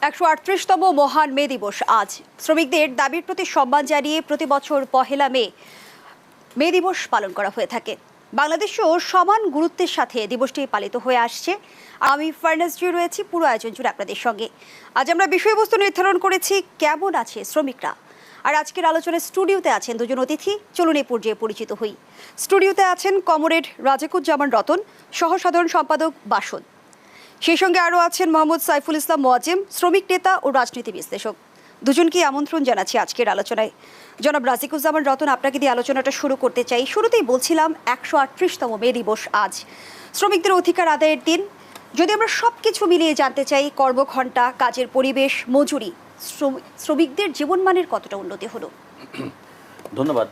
138তম মহান মে দিবস আজ। শ্রমিকদের দাবির প্রতি সম্মান জানিয়ে প্রতি বছর পহেলা মে দিবস পালন করা হয়ে থাকে। বাংলাদেশেও সমান গুরুত্বের সাথে দিবসটি পালিত হয়ে আসছে। আমি ফার্নাসজি রয়েছি পুরো আয়োজন জুড়ে আপনাদের সঙ্গে। আজ আমরা বিষয়বস্তু নির্ধারণ করেছি কেমন আছে শ্রমিকরা। আর আজকের আলোচনায় স্টুডিওতে আছেন দুজন অতিথি। চলুন এই পর্যায়ে পরিচিত হই। স্টুডিওতে আছেন কমরেড রাজিকুজ্জামান রতন, সহ সাধারণ সম্পাদক বাসদ। সেই সঙ্গে আরও আছেন মোহাম্মদ সাইফুল ইসলাম মোয়াজ্জেম, শ্রমিক নেতা ও রাজনীতি বিশ্লেষক। দুজনকে আমন্ত্রণ জানাচ্ছি আজকের আলোচনায়। জনাব রাজিকুজ্জামান রতন, আপনাকে দিয়ে আলোচনাটা শুরু করতে চাই। শুরুতেই বলছিলাম 138তম মে দিবস আজ, শ্রমিকদের অধিকার আদায়ের দিন। যদি আমরা সব কিছু মিলিয়ে জানতে চাই, কর্মঘণ্টা, কাজের পরিবেশ, মজুরি, শ্রমিকদের জীবনমানের কতটা উন্নতি হলো? ধন্যবাদ।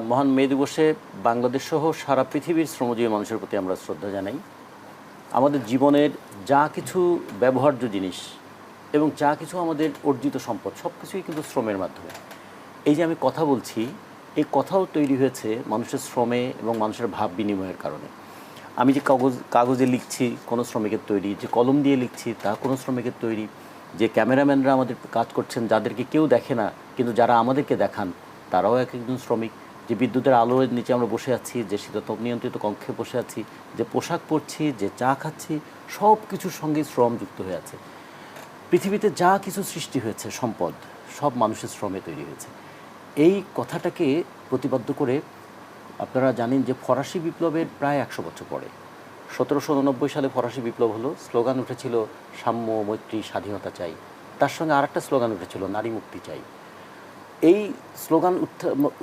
মহান মে দিবসে বাংলাদেশ সহ সারা পৃথিবীর শ্রমজীবী মানুষের প্রতি আমরা শ্রদ্ধা জানাই। আমাদের জীবনের যা কিছু ব্যবহার্য জিনিস এবং যা কিছু আমাদের অর্জিত সম্পদ সব কিছুই কিন্তু শ্রমের মাধ্যমে। এই যে আমি কথা বলছি, এই কথাও তৈরি হয়েছে মানুষের শ্রমে এবং মানুষের ভাব বিনিময়ের কারণে। আমি যে কাগজে লিখছি কোনো শ্রমিকের তৈরি, যে কলম দিয়ে লিখছি তা কোনো শ্রমিকের তৈরি, যে ক্যামেরাম্যানরা আমাদের কাজ করছেন যাদেরকে কেউ দেখে না কিন্তু যারা আমাদেরকে দেখান তারাও এক একজন শ্রমিক, যে বিদ্যুতের আলোর নিচে আমরা বসে আছি, যে শীতাতপ নিয়ন্ত্রিত কক্ষে বসে আছি, যে পোশাক পরছি, যে চা খাচ্ছি, সব কিছুর সঙ্গে শ্রম যুক্ত হয়ে আছে। পৃথিবীতে যা কিছু সৃষ্টি হয়েছে সম্পদ সব মানুষের শ্রমে তৈরি হয়েছে। এই কথাটাকে প্রতিপাদ্য করে আপনারা জানেন যে ফরাসি বিপ্লবের প্রায় 100 বছর পরে 1789 সালে ফরাসি বিপ্লব হলো। স্লোগান উঠেছিল সাম্য, মৈত্রী, স্বাধীনতা চাই। তার সঙ্গে আরেকটা স্লোগান উঠেছিল নারী মুক্তি চাই। এই স্লোগান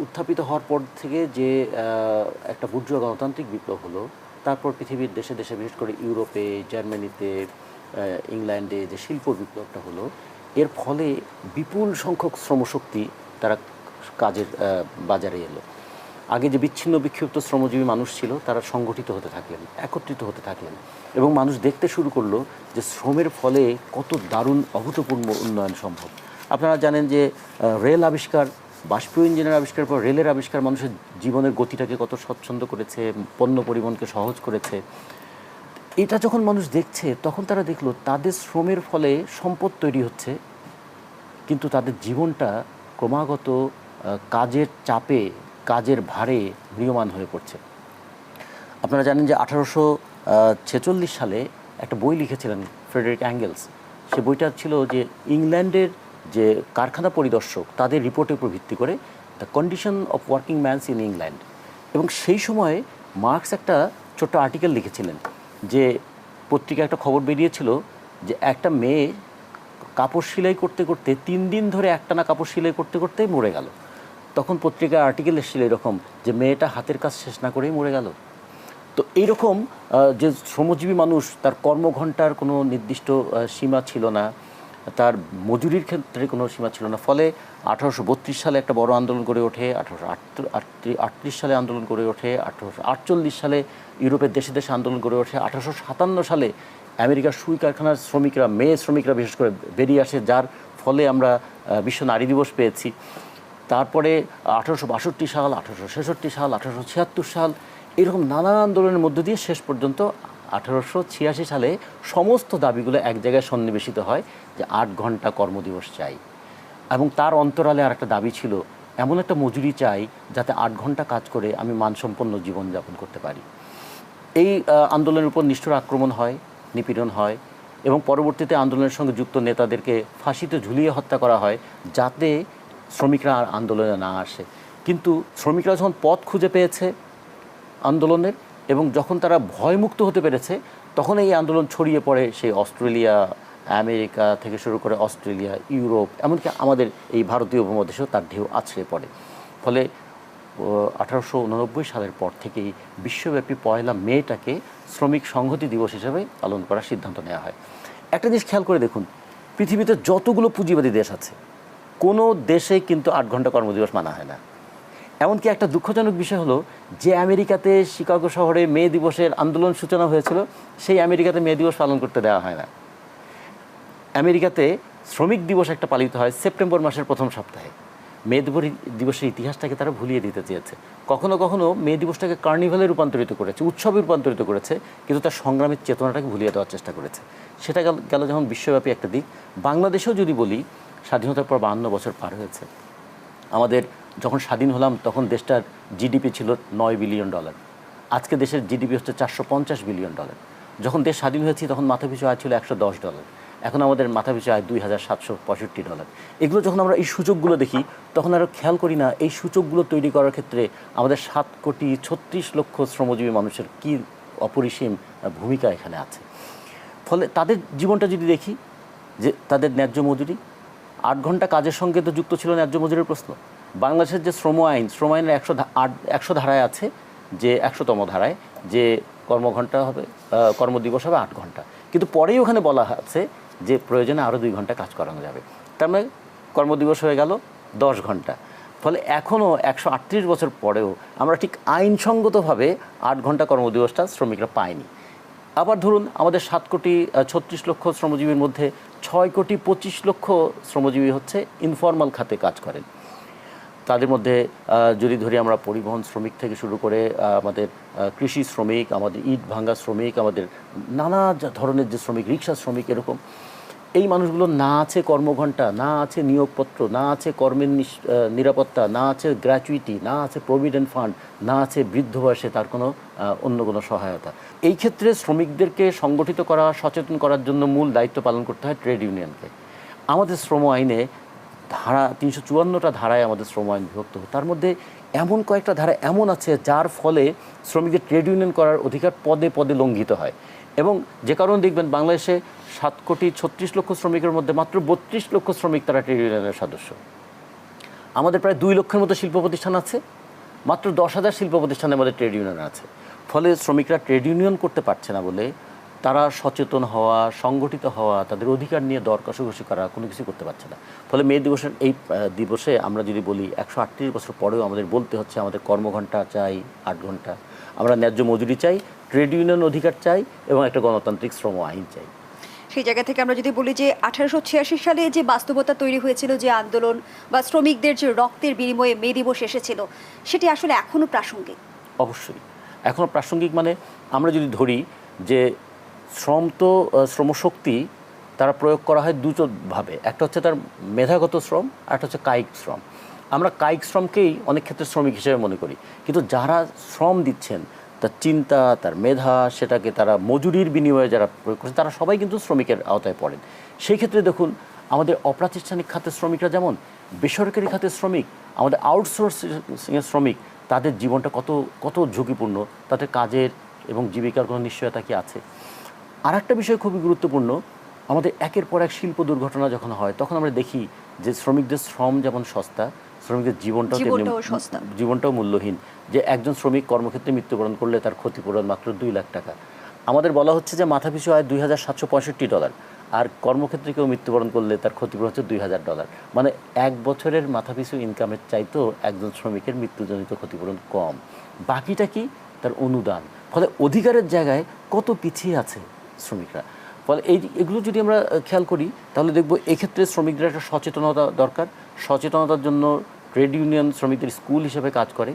উত্থাপিত হওয়ার পর থেকে যে একটা বুর্জোয়া গণতান্ত্রিক বিপ্লব হলো, তারপর পৃথিবীর দেশে দেশে বিশেষ করে ইউরোপে, জার্মানিতে, ইংল্যান্ডে যে শিল্প বিপ্লবটা হলো, এর ফলে বিপুল সংখ্যক শ্রমশক্তি তারা কাজের বাজারে এলো। আগে যে বিচ্ছিন্ন বিক্ষিপ্ত শ্রমজীবী মানুষ ছিল তারা সংগঠিত হতে থাকলেন, একত্রিত হতে থাকলেন এবং মানুষ দেখতে শুরু করলো যে শ্রমের ফলে কত দারুণ অভূতপূর্ব উন্নয়ন সম্ভব। আপনারা জানেন যে রেল আবিষ্কার, বাষ্পীয় ইঞ্জিনের আবিষ্কারের পর রেলের আবিষ্কার মানুষের জীবনের গতিটাকে কত স্বচ্ছন্দ করেছে, পণ্য পরিবহনকে সহজ করেছে। এটা যখন মানুষ দেখছে তখন তারা দেখলো তাদের শ্রমের ফলে সম্পদ তৈরি হচ্ছে, কিন্তু তাদের জীবনটা ক্রমাগত কাজের চাপে, কাজের ভারে ম্রিয়মাণ হয়ে পড়ছে। আপনারা জানেন যে 1846 সালে একটা বই লিখেছিলেন ফ্রেডারিক অ্যাঙ্গেলস। সে বইটা ছিল যে ইংল্যান্ডের যে কারখানা পরিদর্শক তাদের রিপোর্টের উপর ভিত্তি করে the condition of working man's in England. এবং সেই সময়ে মার্কস একটা ছোট্ট আর্টিকেল লিখেছিলেন যে পত্রিকায় একটা খবর বেরিয়েছিল যে একটা মেয়ে কাপড় সেলাই করতে করতে 3 দিন ধরে একটানা কাপড় সেলাই করতে করতেই মরে গেল। তখন পত্রিকার আর্টিকেল এসেছিল এরকম যে মেয়েটা হাতের কাজ শেষ না করেই মরে গেল। তো এইরকম যে শ্রমজীবী মানুষ, তার কর্মঘণ্টার কোনো নির্দিষ্ট সীমা ছিল না, তার মজুরির ক্ষেত্রে কোনো সীমা ছিল না। ফলে 1832 সালে একটা বড় আন্দোলন গড়ে ওঠে, 1838 সালে আন্দোলন গড়ে ওঠে, 1848 সালে ইউরোপের দেশে দেশে আন্দোলন গড়ে ওঠে, 1857 সালে আমেরিকার সুই কারখানার শ্রমিকরা, মেয়ে শ্রমিকরা বিশেষ করে বেরিয়ে আসে, যার ফলে আমরা বিশ্ব নারী দিবস পেয়েছি। তারপরে 1862 সাল, 1866 সাল, 1876 সাল, এরকম নানা আন্দোলনের মধ্য দিয়ে শেষ পর্যন্ত 1886 সালে সমস্ত দাবিগুলো এক জায়গায় সন্নিবেশিত হয় যে 8 ঘন্টা কর্মদিবস চাই। এবং তার অন্তরালে আর একটা দাবি ছিল এমন একটা মজুরি চাই যাতে 8 ঘন্টা কাজ করে আমি মানসম্পন্ন জীবনযাপন করতে পারি। এই আন্দোলনের উপর নিষ্ঠুর আক্রমণ হয়, নিপীড়ন হয় এবং পরবর্তীতে আন্দোলনের সঙ্গে যুক্ত নেতাদেরকে ফাঁসিতে ঝুলিয়ে হত্যা করা হয় যাতে শ্রমিকরা আর আন্দোলনে না আসে। কিন্তু শ্রমিকরা যখন পথ খুঁজে পেয়েছে আন্দোলনের এবং যখন তারা ভয়মুক্ত হতে পেরেছে, তখন এই আন্দোলন ছড়িয়ে পড়ে সেই অস্ট্রেলিয়া, আমেরিকা থেকে শুরু করে অস্ট্রেলিয়া, ইউরোপ, এমনকি আমাদের এই ভারতীয় উপমহাদেশেও তার ঢেউ আছড়ে পড়ে। ফলে 1889 সালের পর থেকেই বিশ্বব্যাপী পয়লা মেটাকে শ্রমিক সংহতি দিবস হিসেবে পালন করার সিদ্ধান্ত নেওয়া হয়। একটা জিনিস খেয়াল করে দেখুন, পৃথিবীতে যতগুলো পুঁজিবাদী দেশ আছে কোনো দেশে কিন্তু 8 ঘন্টা কর্মদিবস মানা হয় না। এমনকি একটা দুঃখজনক বিষয় হলো যে আমেরিকাতে শিকাগো শহরে মে দিবসের আন্দোলন সূচনা হয়েছিল, সেই আমেরিকাতে মে দিবস পালন করতে দেওয়া হয় না। আমেরিকাতে শ্রমিক দিবস একটা পালিত হয় সেপ্টেম্বর মাসের প্রথম সপ্তাহে। মে দিবসের ইতিহাসটাকে তারা ভুলিয়ে দিতে চেয়েছে। কখনো কখনো মে দিবসটাকে কার্নিভালে রূপান্তরিত করেছে, উৎসবে রূপান্তরিত করেছে, কিন্তু তার সংগ্রামের চেতনাটাকে ভুলিয়ে দেওয়ার চেষ্টা করেছে। সেটা গেল যেমন বিশ্বব্যাপী একটা দিক। বাংলাদেশেও যদি বলি, স্বাধীনতার পর 52 বছর পার হয়েছে। আমাদের যখন স্বাধীন হলাম তখন দেশটার জিডিপি ছিল $9 বিলিয়ন। আজকে দেশের জিডিপি হচ্ছে $450 বিলিয়ন। যখন দেশ স্বাধীন হয়েছে তখন মাথাপিছু আয় ছিল $110, এখন আমাদের মাথাপিছু আয় $2765। এগুলো যখন আমরা এই সূচকগুলো দেখি তখন আরও খেয়াল করি না এই সূচকগুলো তৈরি করার ক্ষেত্রে আমাদের 7,36,00,000 শ্রমজীবী মানুষের কী অপরিসীম ভূমিকা এখানে আছে। ফলে তাদের জীবনটা যদি দেখি, যে তাদের ন্যায্য মজুরি, 8 ঘন্টা কাজের সঙ্গে তো যুক্ত ছিল ন্যায্য মজুরির প্রশ্ন। বাংলাদেশের যে শ্রম আইনের 100 ধারায় আছে, যে 100তম ধারায় যে কর্মঘণ্টা হবে, কর্মদিবস হবে 8 ঘন্টা, কিন্তু পরেই ওখানে বলা আছে যে প্রয়োজনে আরও 2 ঘন্টা কাজ করানো যাবে। তার মানে কর্মদিবস হয়ে গেল 10 ঘন্টা। ফলে এখনও 138 বছর পরেও আমরা ঠিক আইনসঙ্গতভাবে 8 ঘন্টা কর্মদিবসটা শ্রমিকরা পায়নি। আবার ধরুন আমাদের 7,36,00,000 শ্রমজীবীর মধ্যে 6,25,00,000 শ্রমজীবী হচ্ছে ইনফর্মাল খাতে কাজ করেন। তাদের মধ্যে যদি ধরি আমরা পরিবহন শ্রমিক থেকে শুরু করে আমাদের কৃষি শ্রমিক, আমাদের ইট ভাঙ্গা শ্রমিক, আমাদের নানা ধরনের যে শ্রমিক, রিক্সা শ্রমিক, এরকম এই মানুষগুলো না আছে কর্মঘণ্টা, না আছে নিয়োগপত্র, না আছে কর্মের নিরাপত্তা, না আছে গ্র্যাচুইটি, না আছে প্রভিডেন্ট ফান্ড, না আছে বৃদ্ধ বয়সে তার কোনো অন্য কোনো সহায়তা। এই ক্ষেত্রে শ্রমিকদেরকে সংগঠিত করা, সচেতন করার জন্য মূল দায়িত্ব পালন করতে হয় ট্রেড ইউনিয়নকে। আমাদের শ্রম আইনে ধারা 354টা ধারায় আমাদের শ্রম আইন বিভক্ত। তার মধ্যে এমন কয়েকটা ধারা এমন আছে যার ফলে শ্রমিকদের ট্রেড ইউনিয়ন করার অধিকার পদে পদে লঙ্ঘিত হয়। এবং যে কারণে দেখবেন বাংলাদেশে 7,36,00,000 শ্রমিকের মধ্যে মাত্র 32,00,000 শ্রমিক তারা ট্রেড ইউনিয়নের সদস্য। আমাদের প্রায় 2 লক্ষের মতো শিল্প প্রতিষ্ঠান আছে, মাত্র 10,000 শিল্প প্রতিষ্ঠানের মধ্যে ট্রেড ইউনিয়ন আছে। ফলে শ্রমিকরা ট্রেড ইউনিয়ন করতে পারছে না বলে তারা সচেতন হওয়া, সংগঠিত হওয়া, তাদের অধিকার নিয়ে দর কষাকষি করা কোনো কিছু করতে পারছে না। ফলে মে দিবসের এই দিবসে আমরা যদি বলি 138 বছর পরেও আমাদের বলতে হচ্ছে আমাদের কর্মঘণ্টা চাই 8 ঘন্টা, আমরা ন্যায্য মজুরি চাই, ট্রেড ইউনিয়ন অধিকার চাই এবং একটা গণতান্ত্রিক শ্রম আইন চাই। সেই জায়গা থেকে আমরা যদি বলি যে 1886 সালে যে বাস্তবতা তৈরি হয়েছিল, যে আন্দোলন বা শ্রমিকদের যে রক্তের বিনিময়ে মে দিবস এসেছিল, সেটি আসলে এখনও প্রাসঙ্গিক। অবশ্যই এখনও প্রাসঙ্গিক। মানে আমরা যদি ধরি যে শ্রমশক্তি তারা প্রয়োগ করা হয় দুটোভাবে, একটা হচ্ছে তার মেধাগত শ্রম, আর একটা হচ্ছে কায়িক শ্রম। আমরা কায়িক শ্রমকেই অনেক ক্ষেত্রে শ্রমিক হিসেবে মনে করি, কিন্তু যারা শ্রম দিচ্ছেন তার চিন্তা, তার মেধা, সেটাকে তারা মজুরির বিনিময়ে যারা প্রয়োগ করছেন তারা সবাই কিন্তু শ্রমিকের আওতায় পড়েন। সেই ক্ষেত্রে দেখুন আমাদের অপ্রাতিষ্ঠানিক খাতের শ্রমিকরা যেমন, বেসরকারি খাতের শ্রমিক, আমাদের আউটসোর্সিংয়ের শ্রমিক, তাদের জীবনটা কত কত ঝুঁকিপূর্ণ, তাদের কাজের এবং জীবিকার কোনো নিশ্চয়তা কি আছে। আর একটা বিষয় খুবই গুরুত্বপূর্ণ, আমাদের একের পর এক শিল্প দুর্ঘটনা যখন হয় তখন আমরা দেখি যে শ্রমিকদের শ্রম যেমন সস্তা, শ্রমিকদের জীবনটাও মূল্যহীন। যে একজন শ্রমিক কর্মক্ষেত্রে মৃত্যুবরণ করলে তার ক্ষতিপূরণ মাত্র 2 লাখ টাকা। আমাদের বলা হচ্ছে যে মাথাপিছু আয় $2,765, আর কর্মক্ষেত্রে কেউ মৃত্যুবরণ করলে তার ক্ষতিপূরণ হচ্ছে $2,000। মানে 1 বছরের মাথাপিছু ইনকামের চাইতেও একজন শ্রমিকের মৃত্যুজনিত ক্ষতিপূরণ কম। বাকিটা কি? তার অনুদান। ফলে অধিকারের জায়গায় কত পিছিয়ে আছে শ্রমিকরা। ফলে এগুলো যদি আমরা খেয়াল করি তাহলে দেখব এক্ষেত্রে শ্রমিকদের একটা সচেতনতা দরকার। সচেতনতার জন্য ট্রেড ইউনিয়ন শ্রমিকদের স্কুল হিসেবে কাজ করে।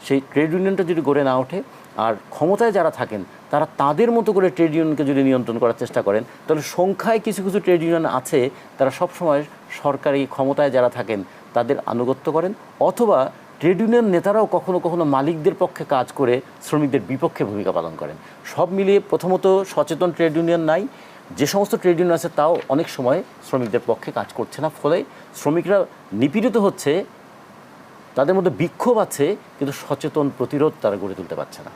সেই ট্রেড ইউনিয়নটা যদি গড়ে না ওঠে, আর ক্ষমতায় যারা থাকেন তারা তাদের মতো করে ট্রেড ইউনিয়নকে যদি নিয়ন্ত্রণ করার চেষ্টা করেন, তাহলে সংখ্যায় কিছু কিছু ট্রেড ইউনিয়ন আছে তারা সবসময় সরকারি ক্ষমতায় যারা থাকেন তাদের আনুগত্য করেন, অথবা ট্রেড ইউনিয়ন নেতারাও কখনো কখনো মালিকদের পক্ষে কাজ করে শ্রমিকদের বিপক্ষে ভূমিকা পালন করেন। সব মিলিয়ে প্রথমত সচেতন ট্রেড ইউনিয়ন নাই, যে সমস্ত ট্রেড ইউনিয়ন আছে তাও অনেক সময় শ্রমিকদের পক্ষে কাজ করছে না। ফলে শ্রমিকরা নিপীড়িত হচ্ছে, তাদের মধ্যে বিক্ষোভ আছে, কিন্তু সচেতন প্রতিরোধ তারা গড়ে তুলতে পারছে না।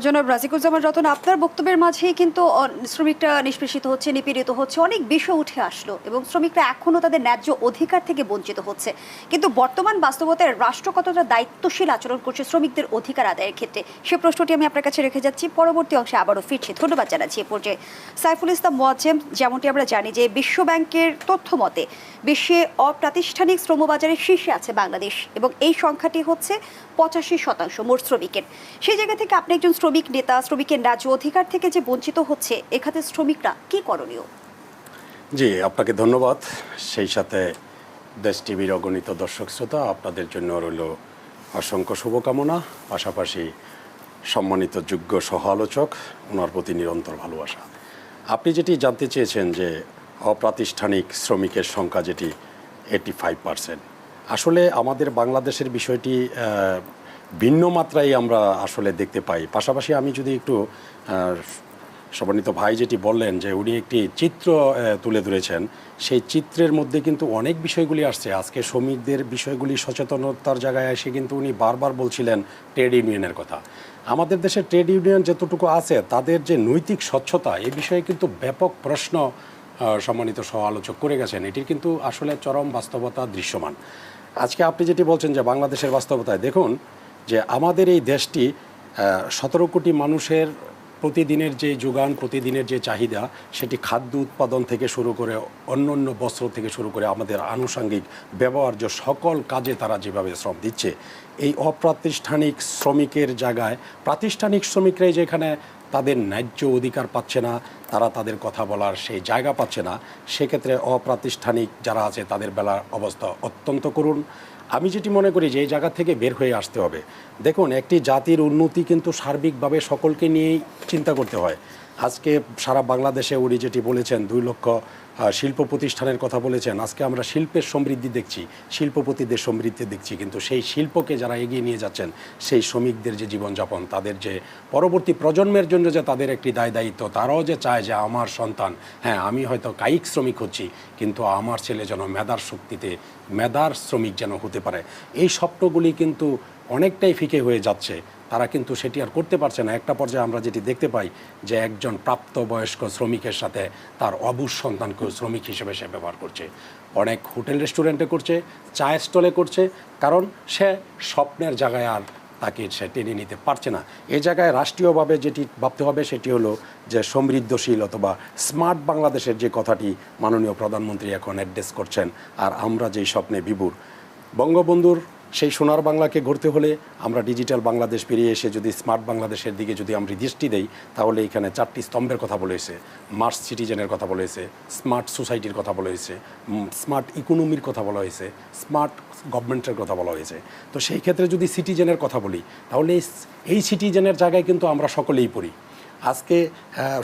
জনাব রাজিকুজ্জামান রতন, আপনার বক্তব্যের মাঝেই কিন্তু শ্রমিকরা নিষ্পেষিত হচ্ছে, নিপীড়িত হচ্ছে, অনেক বিষয় উঠে আসলো এবং শ্রমিকরা এখনও তাদের ন্যায্য অধিকার থেকে বঞ্চিত হচ্ছে। কিন্তু বর্তমান বাস্তবতায় রাষ্ট্র কতটা দায়িত্বশীল আচরণ করছে শ্রমিকদের অধিকার আদায়ের ক্ষেত্রে, সে প্রশ্নটি আমি আপনার কাছে রেখে যাচ্ছি। পরবর্তী অংশে আবারও ফিরছি। ধন্যবাদ জানাচ্ছি এ পর্যায়ে সাইফুল ইসলাম মোয়াজ্জেম। যেমনটি আমরা জানি যে বিশ্ব ব্যাংকের তথ্য মতে বিশ্বে অপ্রাতিষ্ঠানিক শ্রমবাজারে শীর্ষে আছে বাংলাদেশ, এবং এই সংখ্যাটি হচ্ছে 85% মোট শ্রমিকের। সেই জায়গা থেকে আপনি একজন শ্রমিক নেতা, শ্রমিকের ন্যায্য অধিকার থেকে যে বঞ্চিত হচ্ছে, এখানে শ্রমিকরা কি করণীয়? জি, আপনাকে ধন্যবাদ। সেই সাথে দেশ টিভির অগণিত দর্শক শ্রোতা, আপনাদের জন্য রইল অসংখ্য শুভকামনা, পাশাপাশি সম্মানিত যোগ্য সহ আলোচক, ওনার প্রতি নিরন্তর ভালোবাসা। আপনি যেটি জানতে চেয়েছেন যে অপ্রাতিষ্ঠানিক শ্রমিকের সংখ্যা যেটি 85%, আসলে আমাদের বাংলাদেশের বিষয়টি ভিন্ন মাত্রায় আমরা আসলে দেখতে পাই। পাশাপাশি আমি যদি একটু সম্মানিত ভাই যেটি বললেন যে উনি একটি চিত্র তুলে ধরেছেন, সেই চিত্রের মধ্যে কিন্তু অনেক বিষয়গুলি আসছে। আজকে শ্রমিকদের বিষয়গুলি সচেতনতার জায়গায় এসে কিন্তু উনি বারবার বলছিলেন ট্রেড ইউনিয়নের কথা। আমাদের দেশে ট্রেড ইউনিয়ন যতটুকু আছে, তাদের যে নৈতিক স্বচ্ছতা, এই বিষয়ে কিন্তু ব্যাপক প্রশ্ন সম্মানিত সহ আলোচক করে গেছেন। এটির কিন্তু আসলে চরম বাস্তবতা দৃশ্যমান। আজকে আপনি যেটি বলছেন যে বাংলাদেশের বাস্তবতায় দেখুন যে আমাদের এই দেশটি 17 কোটি মানুষের প্রতিদিনের যে যোগান, প্রতিদিনের যে চাহিদা, সেটি খাদ্য উৎপাদন থেকে শুরু করে অন্য বস্ত্র থেকে শুরু করে আমাদের আনুষঙ্গিক ব্যবহার্য সকল কাজে তারা যেভাবে শ্রম দিচ্ছে, এই অপ্রাতিষ্ঠানিক শ্রমিকের জায়গায় প্রাতিষ্ঠানিক শ্রমিকরাই যেখানে তাদের ন্যায্য অধিকার পাচ্ছে না, তারা তাদের কথা বলার সেই জায়গা পাচ্ছে না, সেক্ষেত্রে অপ্রাতিষ্ঠানিক যারা আছে তাদের বেলার অবস্থা অত্যন্ত করুণ। আমি যেটি মনে করি যে এই জায়গা থেকে বের হয়ে আসতে হবে। দেখুন, একটি জাতির উন্নতি কিন্তু সার্বিকভাবে সকলকে নিয়েই চিন্তা করতে হয়। আজকে সারা বাংলাদেশে উনি যেটি বলেছেন 2 লক্ষ শিল্প প্রতিষ্ঠানের কথা বলেছেন, আজকে আমরা শিল্পের সমৃদ্ধি দেখছি, শিল্পপতিদের সমৃদ্ধি দেখছি, কিন্তু সেই শিল্পকে যারা এগিয়ে নিয়ে যাচ্ছেন, সেই শ্রমিকদের যে জীবনযাপন, তাদের যে পরবর্তী প্রজন্মের জন্য যে তাদের একটি দায়িত্ব, তারাও যে চায় যে আমার সন্তান, হ্যাঁ আমি হয়তো কায়িক শ্রমিক হচ্ছি, কিন্তু আমার ছেলে যেন মেধার শক্তিতে মেধার শ্রমিক যেন হতে পারে, এই স্বপ্নগুলি কিন্তু অনেকটাই ফিকে হয়ে যাচ্ছে। তারা কিন্তু সেটি আর করতে পারছে না। একটা পর্যায়ে আমরা যেটি দেখতে পাই যে একজন প্রাপ্তবয়স্ক শ্রমিকের সাথে তার অবুঝ সন্তানকেও শ্রমিক হিসেবে সে ব্যবহার করছে। অনেক হোটেল রেস্টুরেন্টে করছে, চায়ের স্টলে করছে, কারণ সে স্বপ্নের জায়গায় আর তাকে সে টেনে নিতে পারছে না। এই জায়গায় রাষ্ট্রীয়ভাবে যেটি ভাবতে হবে সেটি হলো যে সমৃদ্ধশীল অথবা স্মার্ট বাংলাদেশের যে কথাটি মাননীয় প্রধানমন্ত্রী এখন অ্যাড্রেস করছেন, আর আমরা যেই স্বপ্নে বিভোর, বঙ্গবন্ধুর সেই সোনার বাংলাকে গড়তে হলে আমরা ডিজিটাল বাংলাদেশ পেরিয়ে এসে যদি স্মার্ট বাংলাদেশের দিকে যদি আমরা দৃষ্টি দেই, তাহলে এখানে 4টি স্তম্ভের কথা বলেছে, মার্স সিটিজেনের কথা বলেছে, স্মার্ট সোসাইটির কথা বলা হয়েছে, স্মার্ট ইকোনমির কথা বলা হয়েছে, স্মার্ট গভর্নমেন্টের কথা বলা হয়েছে। তো সেই ক্ষেত্রে যদি সিটিজেনের কথা বলি, তাহলে এই সিটিজেনের জায়গায় কিন্তু আমরা সকলেই পড়ি। আজকে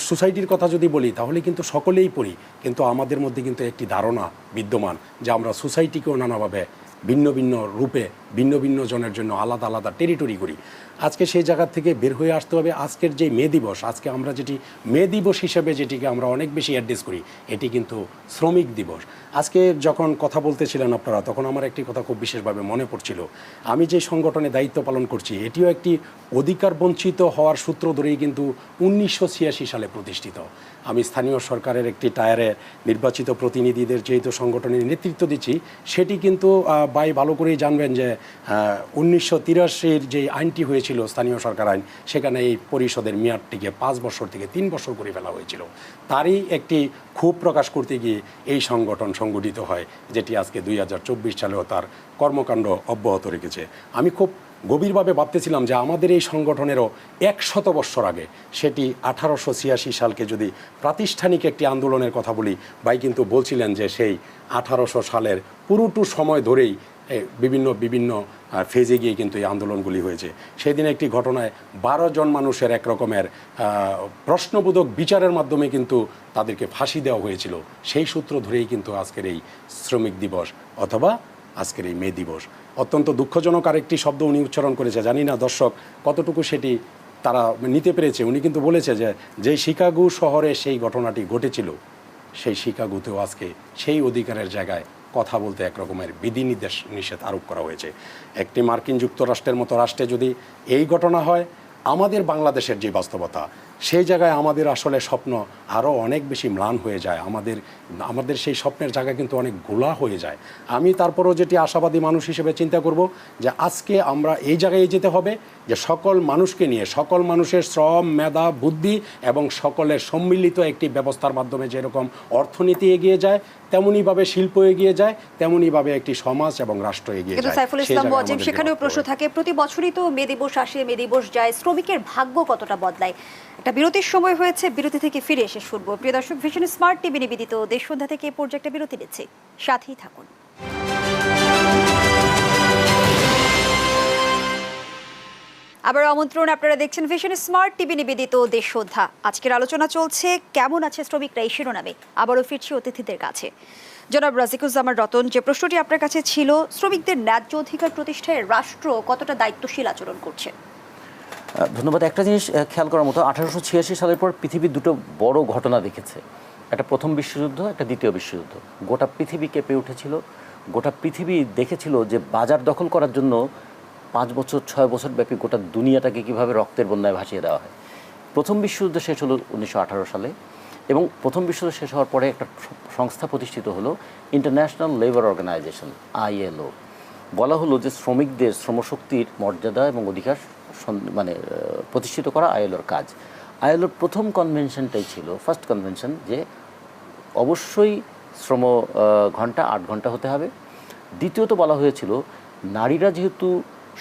সোসাইটির কথা যদি বলি, তাহলে কিন্তু সকলেই পড়ি, কিন্তু আমাদের মধ্যে কিন্তু একটি ধারণা বিদ্যমান যে আমরা সোসাইটিকেও নানাভাবে ভিন্ন ভিন্ন রূপে ভিন্ন ভিন্ন জনের জন্য আলাদা আলাদা টেরিটরি করি। আজকে সেই জায়গা থেকে বের হয়ে আসতে হবে। আজকের যে মে দিবস, আজকে আমরা যেটি মে দিবস হিসেবে যেটিকে আমরা অনেক বেশি অ্যাড্রেস করি, এটি কিন্তু শ্রমিক দিবস। আজকে যখন কথা বলতেছিলেন আপনারা, তখন আমার একটি কথা খুব বিশেষভাবে মনে পড়ছিল। আমি যে সংগঠনে দায়িত্ব পালন করছি, এটিও একটি অধিকার বঞ্চিত হওয়ার সূত্র ধরেই কিন্তু 1986 সালে প্রতিষ্ঠিত। আমি স্থানীয় সরকারের একটি টায়ারে নির্বাচিত প্রতিনিধিদের যেহেতু সংগঠনের নেতৃত্ব দিচ্ছি, সেটি কিন্তু ভাই ভালো করেই জানবেন যে 1983-র যে আইনটি হয়েছিল, স্থানীয় সরকার আইন, সেখানে এই পরিষদের মেয়াদটিকে 5 বছর থেকে 3 বছর করে ফেলা হয়েছিল। তারই একটি ক্ষোভ প্রকাশ করতে গিয়ে এই সংগঠন সংগঠিত হয়, যেটি আজকে 2024 সালেও তার কর্মকাণ্ড অব্যাহত রেখেছে। আমি খুব গভীরভাবে ভাবতেছিলাম যে আমাদের এই সংগঠনেরও 100 বছর আগে, সেটি 1886 সালকে যদি প্রাতিষ্ঠানিক একটি আন্দোলনের কথা বলি, ভাই কিন্তু বলছিলেন যে সেই 1800 সালের পুরোটু সময় ধরেই বিভিন্ন ফেজে গিয়ে কিন্তু এই আন্দোলনগুলি হয়েছে। সেই দিন একটি ঘটনায় 12 জন মানুষের এক রকমের প্রশ্নবোধক বিচারের মাধ্যমে কিন্তু তাদেরকে ফাঁসি দেওয়া হয়েছিল। সেই সূত্র ধরেই কিন্তু আজকের এই শ্রমিক দিবস অথবা আজকের এই মে দিবস। অত্যন্ত দুঃখজনক আরেকটি শব্দ উনি উচ্চারণ করেছে, জানি না দর্শক কতটুকু সেটি তারা নিতে পেরেছে। উনি কিন্তু বলেছে যে শিকাগো শহরে সেই ঘটনাটি ঘটেছিল, সেই শিকাগোতেও আজকে সেই অধিকারের জায়গায় কথা বলতে একরকমের নিষেধ আরোপ করা হয়েছে। একটি মার্কিন যুক্তরাষ্ট্রের মতো রাষ্ট্রে যদি এই ঘটনা হয়, আমাদের বাংলাদেশের যে বাস্তবতা, সেই জায়গায় আমাদের আসলে স্বপ্ন আরও অনেক বেশি ম্লান হয়ে যায়। আমাদের সেই স্বপ্নের জায়গা কিন্তু অনেক গোলা হয়ে যায়। আমি তারপরও যেটি আশাবাদী মানুষ হিসেবে চিন্তা করব যে আজকে আমরা এই জায়গায় যেতে হবে যে সকল মানুষকে নিয়ে, সকল মানুষের শ্রম, মেধা, বুদ্ধি এবং সকলের সম্মিলিত একটি ব্যবস্থার মাধ্যমে যেরকম অর্থনীতি এগিয়ে যায়, তেমনইভাবে শিল্প এগিয়ে যায়, তেমনইভাবে একটি সমাজ এবং রাষ্ট্র এগিয়ে যায়। সাইফুল ইসলাম ওয়াজিব, সেখানেও প্রশ্ন থাকে, প্রতি বছরই তো মে দিবস আসে, মে দিবস যায়, শ্রমিকের ভাগ্য কতটা বদলায়? একটা বিরতির সময় হয়েছে, বিরতি থেকে ফিরে এসে শুনবো। প্রিয় দর্শক, ভিশন স্মার্ট টিভি নিবেদিত দেশ সন্ধ্যা থেকে এই পর্যায়ে একটা বিরতি নিচ্ছে, সাথেই থাকুন। আবার আমন্ত্রণ, আপনারা দেখছেন ভিশন স্মার্ট টিভি নিবেদিত দেশযোদ্ধা। আজকের আলোচনা চলছে কেমন আছে শ্রমিকরা, এই শিরোনামে আবারও ফিরছি অতিথিদের কাছে। জনাব রাজিকুজ্জামান রতন, যে প্রশ্নটি আপনার কাছে ছিল, শ্রমিকদের ন্যায্য অধিকার প্রতিষ্ঠায় রাষ্ট্র কতটা দায়িত্বশীল আচরণ করছে? ধন্যবাদ। একটা জিনিস খেয়াল করার মতো, 1886 সালের পর পৃথিবী দুটো বড় ঘটনা দেখেছে। একটা প্রথম বিশ্বযুদ্ধ, একটা দ্বিতীয় বিশ্বযুদ্ধ। গোটা পৃথিবী কেঁপে উঠেছিল। গোটা পৃথিবী দেখেছিল যে বাজার দখল করার জন্য 5 বছর 6 বছর ব্যাপী গোটা দুনিয়াটাকে কীভাবে রক্তের বন্যায় ভাসিয়ে দেওয়া হয়। প্রথম বিশ্বযুদ্ধ শেষ হলো 1918 সালে, এবং প্রথম বিশ্বযুদ্ধ শেষ হওয়ার পরে একটা সংস্থা প্রতিষ্ঠিত হলো, ইন্টারন্যাশনাল লেবার অর্গানাইজেশন, ILO। বলা হলো যে শ্রমিকদের শ্রমশক্তির মর্যাদা এবং অধিকার প্রতিষ্ঠিত করা ILOর কাজ। ILOর প্রথম কনভেনশনটাই ছিল, ফার্স্ট কনভেনশন, যে অবশ্যই শ্রম ঘন্টা 8 ঘন্টা হতে হবে। দ্বিতীয়ত বলা হয়েছিল, নারীরা যেহেতু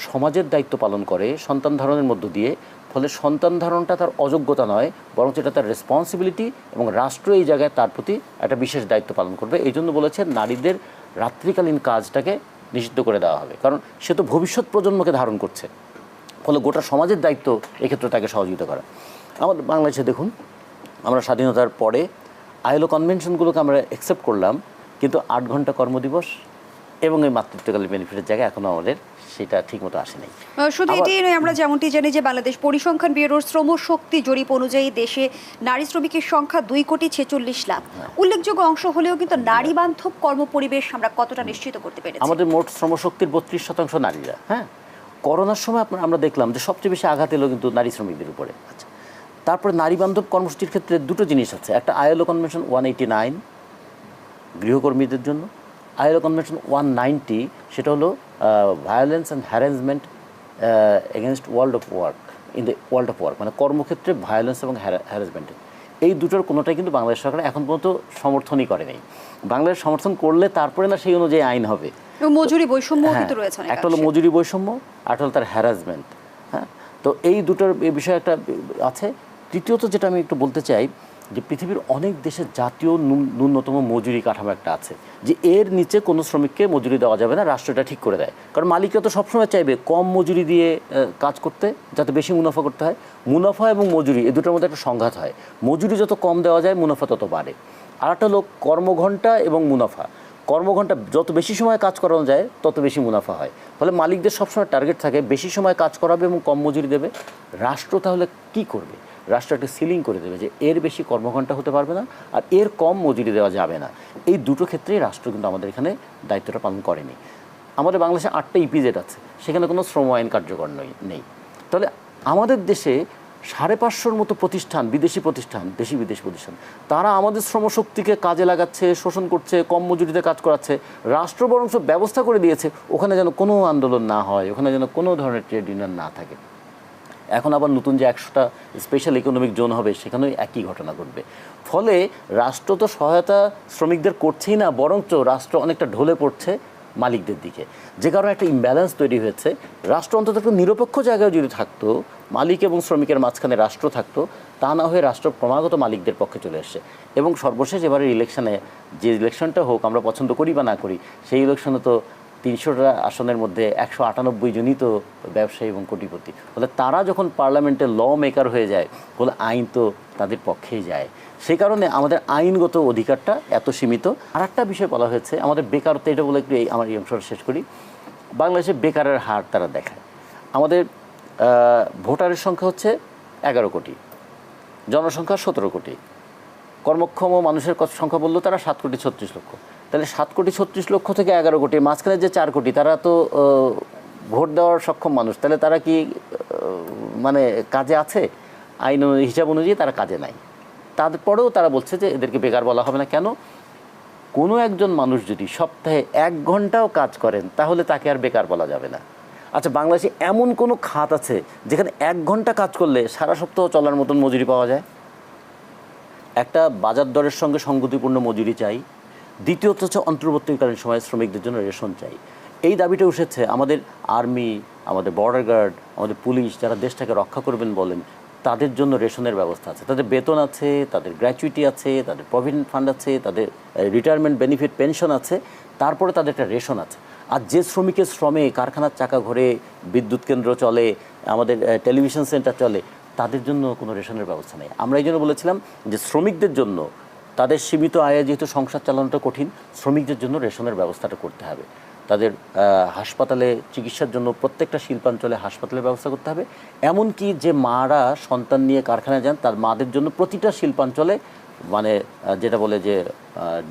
সমাজের দায়িত্ব পালন করে সন্তান ধারণের মধ্য দিয়ে, ফলে সন্তান ধারণটা তার অযোগ্যতা নয়, বরং এটা তার রেসপন্সিবিলিটি, এবং রাষ্ট্র এই জায়গায় তার প্রতি একটা বিশেষ দায়িত্ব পালন করবে। এই জন্য বলেছে নারীদের রাত্রিকালীন কাজটাকে নিষিদ্ধ করে দেওয়া হবে, কারণ সে তো ভবিষ্যৎ প্রজন্মকে ধারণ করছে, ফলে গোটা সমাজের দায়িত্ব এক্ষেত্রে তাকে সহযোগিতা করা। আমাদের বাংলাদেশে দেখুন, আমরা স্বাধীনতার পরে ILO কনভেনশনগুলোকে আমরা অ্যাকসেপ্ট করলাম, কিন্তু 8 ঘন্টা কর্মদিবস এবং এই মাতৃত্বকালীন বেনিফিটের জায়গায় এখনও আমাদের সেটা ঠিকমতো আসেনি। শুধু এটাই নয়, আমরা যেমনটি জানি যে বাংলাদেশ পরিসংখ্যান ব্যুরোর শ্রম শক্তি জরিপ অনুযায়ী দেশে নারী শ্রমিকের সংখ্যা 2,46,00,000। উল্লেখযোগ্য অংশ হলেও কিন্তু নারী বান্ধব কর্মপরিবেশ আমরা কতটা নিশ্চিত করতে পেরেছি? আমাদের মোট শ্রমশক্তির 32% নারীরা। হ্যাঁ, করোনার সময় আমরা দেখলাম যে সবচেয়ে বেশি আঘাত এলো কিন্তু নারী শ্রমিকদের উপরে। আচ্ছা, তারপরে নারী বান্ধব কর্মসূচির ক্ষেত্রে দুটো জিনিস আছে। একটা ILO কনভেনশন 189 গৃহকর্মীদের জন্য, ILO কনভেনশন 190 সেটা হলো violence and harassment against world of work, in the world of work, মানে কর্মক্ষেত্রে ভায়োলেন্স এবং হ্যারাসমেন্টের। এই দুটোর কোনোটাই কিন্তু বাংলাদেশ সরকার এখন পর্যন্ত সমর্থনই করে নেই। বাংলাদেশ সমর্থন করলে তারপরে না সেই অনুযায়ী আইন হবে। মজুরি বৈষম্য কিন্তু রয়েছে, একটা হলো মজুরি বৈষম্য, আর হলো তার হ্যারাসমেন্ট। হ্যাঁ, তো এই দুটোর বিষয়ে একটা আছে। তৃতীয়ত যেটা আমি একটু বলতে চাই, যে পৃথিবীর অনেক দেশের জাতীয় ন্যূনতম মজুরি কাঠামো একটা আছে, যে এর নিচে কোনো শ্রমিককে মজুরি দেওয়া যাবে না, রাষ্ট্র এটা ঠিক করে দেয়। কারণ মালিকরা তো সবসময় চাইবে কম মজুরি দিয়ে কাজ করতে, যাতে বেশি মুনাফা করতে হয়। মুনাফা এবং মজুরি এই দুটোর মধ্যে একটা সংঘাত হয়। মজুরি যত কম দেওয়া যায় মুনাফা তত বাড়ে। আর একটা হলো কর্মঘণ্টা এবং মুনাফা। কর্মঘণ্টা যত বেশি সময় কাজ করানো যায় তত বেশি মুনাফা হয়, ফলে মালিকদের সবসময় টার্গেট থাকে বেশি সময় কাজ করাবে এবং কম মজুরি দেবে। রাষ্ট্র তাহলে কি করবে? রাষ্ট্র একটা সিলিং করে দেবে যে এর বেশি কর্মঘণ্টা হতে পারবে না, আর এর কম মজুরি দেওয়া যাবে না। এই দুটো ক্ষেত্রেই রাষ্ট্র কিন্তু আমাদের এখানে দায়িত্বটা পালন করেনি। আমাদের বাংলাদেশে 8টা ইপিজেড আছে, সেখানে কোনো শ্রম আইন কার্যকর নেই। তাহলে আমাদের দেশে 550-র মতো প্রতিষ্ঠান, বিদেশি প্রতিষ্ঠান, দেশি বিদেশি প্রতিষ্ঠান, তারা আমাদের শ্রমশক্তিকে কাজে লাগাচ্ছে, শোষণ করছে, কম মজুরিতে কাজ করাচ্ছে। রাষ্ট্র বরং ব্যবস্থা করে দিয়েছে ওখানে যেন কোনো আন্দোলন না হয়, ওখানে যেন কোনো ধরনের ট্রেড ইউনিয়ন না থাকে। এখন আবার নতুন যে 100টা স্পেশাল ইকোনমিক জোন হবে, সেখানেও একই ঘটনা ঘটবে। ফলে রাষ্ট্র তো সহায়তা শ্রমিকদের করছেই না, বরঞ্চ রাষ্ট্র অনেকটা ঢলে পড়ছে মালিকদের দিকে, যে কারণে একটা ইমব্যালেন্স তৈরি হয়েছে। রাষ্ট্র অন্তত একটা নিরপেক্ষ জায়গায় যদি থাকতো, মালিক এবং শ্রমিকের মাঝখানে রাষ্ট্র থাকতো, তা না হয়ে রাষ্ট্র ক্রমাগত মালিকদের পক্ষে চলে এসছে। এবং সর্বশেষ এবারের ইলেকশনে, যে ইলেকশনটা হোক আমরা পছন্দ করি বা না করি, সেই ইলেকশনে তো 300টা আসনের মধ্যে 198 জনই তো ব্যবসায়ী এবং কোটিপতি। ফলে তারা যখন পার্লামেন্টে ল মেকার হয়ে যায়, ফলে আইন তো তাদের পক্ষেই যায়। সেই কারণে আমাদের আইনগত অধিকারটা এত সীমিত। আর একটা বিষয় বলা হয়েছে, আমাদের বেকারত্ব, এটা বলে একটু আমার এই অংশটা শেষ করি। বাংলাদেশে বেকারের হার তারা দেখায়। আমাদের ভোটারের সংখ্যা হচ্ছে 11 কোটি, জনসংখ্যা 17 কোটি, কর্মক্ষম মানুষের সংখ্যা বললো তারা 7,36,00,000। তাহলে 7,36,00,000 থেকে 11 কোটি, মাঝখানে যে 4 কোটি, তারা তো ভোট দেওয়ার সক্ষম মানুষ। তাহলে তারা কি মানে কাজে আছে? আইন হিসাব অনুযায়ী তারা কাজে নাই। তারপরেও তারা বলছে যে এদেরকে বেকার বলা হবে না। কেন? কোনো একজন মানুষ যদি সপ্তাহে 1 ঘন্টাও কাজ করেন, তাহলে তাকে আর বেকার বলা যাবে না। আচ্ছা, বাংলাদেশে এমন কোনো খাত আছে যেখানে 1 ঘন্টা কাজ করলে সারা সপ্তাহ চলার মতন মজুরি পাওয়া যায়? একটা বাজার দরের সঙ্গে সঙ্গতিপূর্ণ মজুরি চাই। দ্বিতীয়ত হচ্ছে অন্তর্বর্তীকালীন সময়ে শ্রমিকদের জন্য রেশন চাই। এই দাবিটা উঠেছে আমাদের আর্মি, আমাদের বর্ডার গার্ড, আমাদের পুলিশ, যারা দেশটাকে রক্ষা করবেন বলেন, তাদের জন্য রেশনের ব্যবস্থা আছে, তাদের বেতন আছে, তাদের গ্র্যাচুইটি আছে, তাদের প্রভিডেন্ট ফান্ড আছে, তাদের রিটায়ারমেন্ট বেনিফিট পেনশন আছে, তারপরে তাদের একটা রেশন আছে। আর যে শ্রমিকের শ্রমে কারখানার চাকা ঘোরে, বিদ্যুৎ কেন্দ্র চলে, আমাদের টেলিভিশন সেন্টার চলে, তাদের জন্য কোনো রেশনের ব্যবস্থা নেই। আমরা এই জন্য বলেছিলাম যে শ্রমিকদের জন্য, তাদের সীমিত আয়ে যেহেতু সংসার চালানোটা কঠিন, শ্রমিকদের জন্য রেশনের ব্যবস্থাটা করতে হবে। তাদের হাসপাতালে চিকিৎসার জন্য প্রত্যেকটা শিল্পাঞ্চলে হাসপাতালের ব্যবস্থা করতে হবে। এমনকি যে মারা সন্তান নিয়ে কারখানায় যান, তার মাদের জন্য প্রতিটা শিল্পাঞ্চলে মানে যেটা বলে যে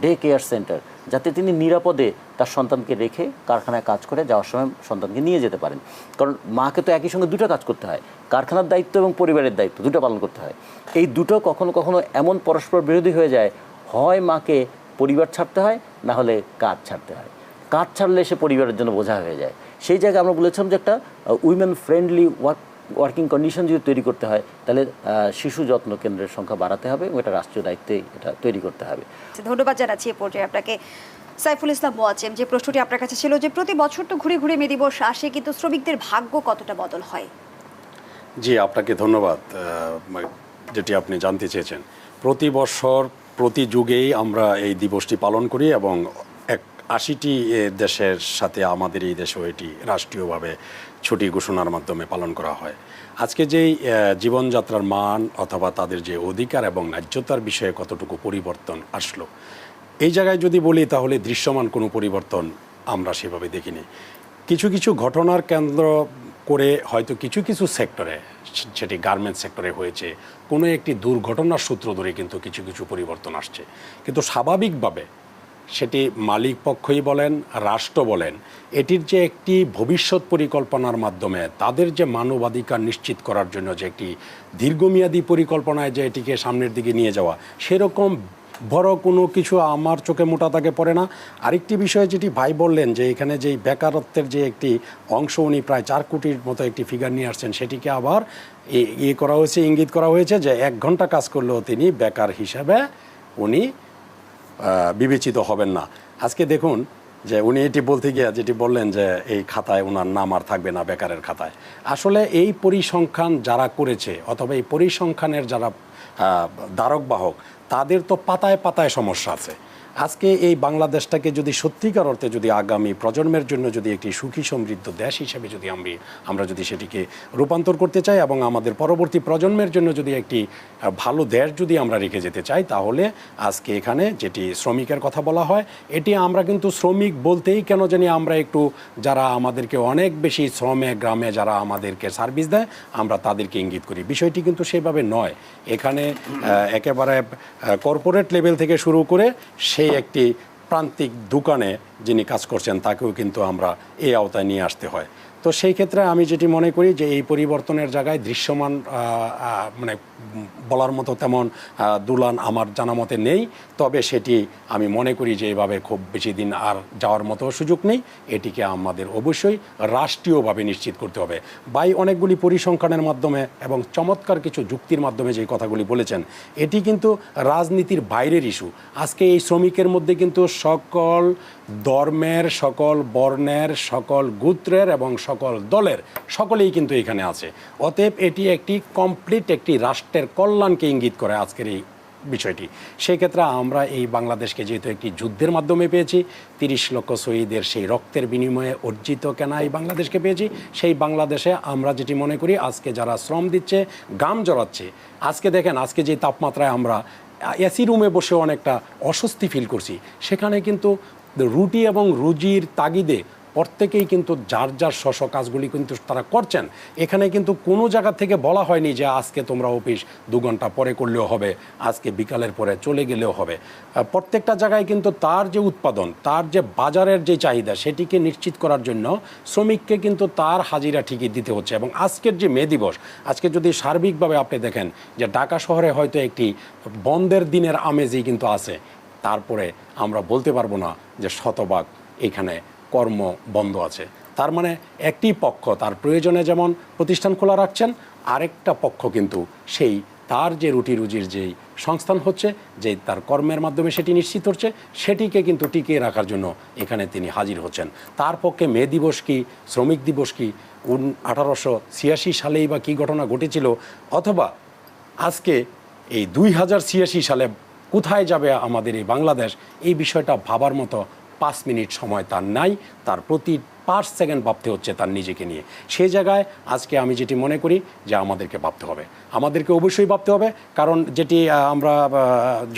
ডে কেয়ার সেন্টার, যাতে তিনি নিরাপদে তার সন্তানকে রেখে কারখানায় কাজ করে যাওয়ার সময় সন্তানকে নিয়ে যেতে পারেন। কারণ মাকে তো একই সঙ্গে দুটো কাজ করতে হয়, কারখানার দায়িত্ব এবং পরিবারের দায়িত্ব দুটো পালন করতে হয়। এই দুটো কখনো কখনো এমন পরস্পর বিরোধী হয়ে যায়, হয় মাকে পরিবার ছাড়তে হয়, না হলে কাজ ছাড়তে হয়। কাজ ছাড়লে সে পরিবারের জন্য বোঝা হয়ে যায়। সেই জায়গায় আমরা বলেছিলাম যে একটা উইমেন ফ্রেন্ডলি ওয়ার্কিং কন্ডিশন যদি তৈরি করতে হয়, তাহলে শিশু যত্ন কেন্দ্রের সংখ্যা বাড়াতে হবে এবং এটা রাষ্ট্রীয় দায়িত্বে এটা তৈরি করতে হবে। ধন্যবাদ জানাচ্ছি এ পর্যায়ে আপনাকে। সাইফুল ইসলাম মোয়াজ্জেম, যে প্রশ্নটি আপনার কাছে ছিল যে প্রতি বছর তো ঘুরে ঘুরে মে দিবস আসে, কিন্তু শ্রমিকদের ভাগ্য কতটা বদল হয়? জি, আপনাকে ধন্যবাদ। যেটি আপনি জানতে চেয়েছেন, প্রতি বছর প্রতি যুগেই আমরা এই দিবসটি পালন করি এবং 80টি দেশের সাথে আমাদের এই দেশেও এটি রাষ্ট্রীয়ভাবে ছুটি ঘোষণার মাধ্যমে পালন করা হয়। আজকে যেই জীবনযাত্রার মান অথবা তাদের যে অধিকার এবং ন্যায্যতার বিষয়ে কতটুকু পরিবর্তন আসলো, এই জায়গায় যদি বলি তাহলে দৃশ্যমান কোনো পরিবর্তন আমরা সেভাবে দেখিনি। কিছু কিছু ঘটনার কেন্দ্র করে হয়তো কিছু কিছু সেক্টরে, সেটি গার্মেন্টস সেক্টরে হয়েছে, কোনো একটি দুর্ঘটনার সূত্র ধরে কিন্তু কিছু কিছু পরিবর্তন আসছে। কিন্তু স্বাভাবিকভাবে সেটি মালিক পক্ষই বলেন, রাষ্ট্র বলেন, এটির যে একটি ভবিষ্যৎ পরিকল্পনার মাধ্যমে তাদের যে মানবাধিকার নিশ্চিত করার জন্য যে একটি দীর্ঘমেয়াদী পরিকল্পনায় যে এটিকে সামনের দিকে নিয়ে যাওয়া, সেরকম বড় কোনো কিছু আমার চোখে মোটা দাগে পড়ে না। আরেকটি বিষয় যেটি ভাই বললেন যে এখানে যেই বেকারত্বের যে একটি অংশ, উনি প্রায় 4 কোটির মতো একটি ফিগার নিয়ে আসছেন, সেটিকে আবার করা হয়েছে, ইঙ্গিত করা হয়েছে যে 1 ঘন্টা কাজ করলেও তিনি বেকার হিসাবে উনি বিবেচিত হবেন না। আজকে দেখুন যে উনি এটি বলতে গিয়ে যেটি বললেন যে এই খাতায় ওনার নাম আর থাকবে না, বেকারের খাতায়। আসলে এই পরিসংখ্যান যারা করেছে অথবা এই পরিসংখ্যানের যারা ধারক বাহক, তাদের তো পাতায় পাতায় সমস্যা আছে। আজকে এই বাংলাদেশটাকে যদি সত্যিকার অর্থে যদি আগামী প্রজন্মের জন্য যদি একটি সুখী সমৃদ্ধ দেশ হিসেবে যদি আমরা যদি সেটিকে রূপান্তর করতে চাই এবং আমাদের পরবর্তী প্রজন্মের জন্য যদি একটি ভালো দেশ যদি আমরা রেখে যেতে চাই, তাহলে আজকে এখানে যেটি শ্রমিকের কথা বলা হয়, এটি আমরা কিন্তু শ্রমিক বলতেই কেন জানি আমরা একটু, যারা আমাদেরকে অনেক বেশি শ্রমে গ্রামে যারা আমাদেরকে সার্ভিস দেয়, আমরা তাদেরকে ইঙ্গিত করি। বিষয়টি কিন্তু সেভাবে নয়। এখানে একেবারে কর্পোরেট লেভেল থেকে শুরু করে সেই একটি প্রান্তিক দোকানে যিনি কাজ করছেন তাকেও কিন্তু আমরা এই আওতায় নিয়ে আসতে হয়। তো সেই ক্ষেত্রে আমি যেটি মনে করি যে এই পরিবর্তনের জায়গায় দৃশ্যমান মানে বলার মতো তেমন দুলান আমার জানা মতে নেই। তবে সেটি আমি মনে করি যে এভাবে খুব বেশি দিন আর যাওয়ার মতো সুযোগ নেই। এটিকে আমাদের অবশ্যই রাষ্ট্রীয়ভাবে নিশ্চিত করতে হবে। ভাই অনেকগুলি পরিসংখ্যানের মাধ্যমে এবং চমৎকার কিছু যুক্তির মাধ্যমে যে কথাগুলি বলেছেন, এটি কিন্তু রাজনীতির বাইরের ইস্যু। আজকে এই শ্রমিকের মধ্যে কিন্তু সকল ধর্মের, সকল বর্ণের, সকল গোত্রের এবং সকল দলের সকলেই কিন্তু এখানে আছে। অতএব এটি একটি কমপ্লিট একটি রাষ্ট্রের কল্যাণকে ইঙ্গিত করে আজকের এই বিষয়টি। সেক্ষেত্রে আমরা এই বাংলাদেশকে যেহেতু একটি যুদ্ধের মাধ্যমে পেয়েছি, 30 লক্ষ শহীদের সেই রক্তের বিনিময়ে অর্জিত কেনা এই বাংলাদেশকে পেয়েছি, সেই বাংলাদেশে আমরা যেটি মনে করি আজকে যারা শ্রম দিচ্ছে, ঘাম জড়াচ্ছে, আজকে দেখেন আজকে যে তাপমাত্রায় আমরা এসি রুমে বসে অনেকটা অস্বস্তি ফিল করছি, সেখানে কিন্তু রুটি এবং রুজির তাগিদে প্রত্যেকেই কিন্তু যার যার স্ব কাজগুলি কিন্তু তারা করছেন। এখানে কিন্তু কোনো জায়গা থেকে বলা হয়নি যে আজকে তোমরা অফিস 2 ঘন্টা পরে করলেও হবে, আজকে বিকালের পরে চলে গেলেও হবে। প্রত্যেকটা জায়গায় কিন্তু তার যে উৎপাদন, তার যে বাজারের যে চাহিদা, সেটিকে নিশ্চিত করার জন্য শ্রমিককে কিন্তু তার হাজিরা ঠিকই দিতে হচ্ছে। এবং আজকের যে মে দিবস, আজকে যদি সার্বিকভাবে আপনি দেখেন যে ঢাকা শহরে হয়তো একটি বন্ধের দিনের আমেজই কিন্তু আছে, তারপরে আমরা বলতে পারবো না যে শতভাগ এখানে কর্ম বন্ধ আছে। তার মানে একটি পক্ষ তার প্রয়োজনে যেমন প্রতিষ্ঠান খোলা রাখছেন, আরেকটা পক্ষ কিন্তু সেই তার যে রুটি রুজির যেই সংস্থান হচ্ছে, যে তার কর্মের মাধ্যমে সেটি নিশ্চিত হচ্ছে, সেটিকে কিন্তু টিকিয়ে রাখার জন্য এখানে তিনি হাজির হচ্ছেন। তার পক্ষে মে দিবস কি, শ্রমিক দিবস কি, 1886 সালেই বা কী ঘটনা ঘটেছিল, অথবা আজকে এই 2086 সালে কোথায় যাবে আমাদের এই বাংলাদেশ, এই বিষয়টা ভাবার মতো 5 মিনিট সময় তার নাই। তার প্রতি 5 সেকেন্ড ভাবতে হচ্ছে তার নিজেকে নিয়ে। সেই জায়গায় আজকে আমি যেটি মনে করি যে আমাদেরকে ভাবতে হবে, আমাদেরকে অবশ্যই ভাবতে হবে। কারণ যেটি আমরা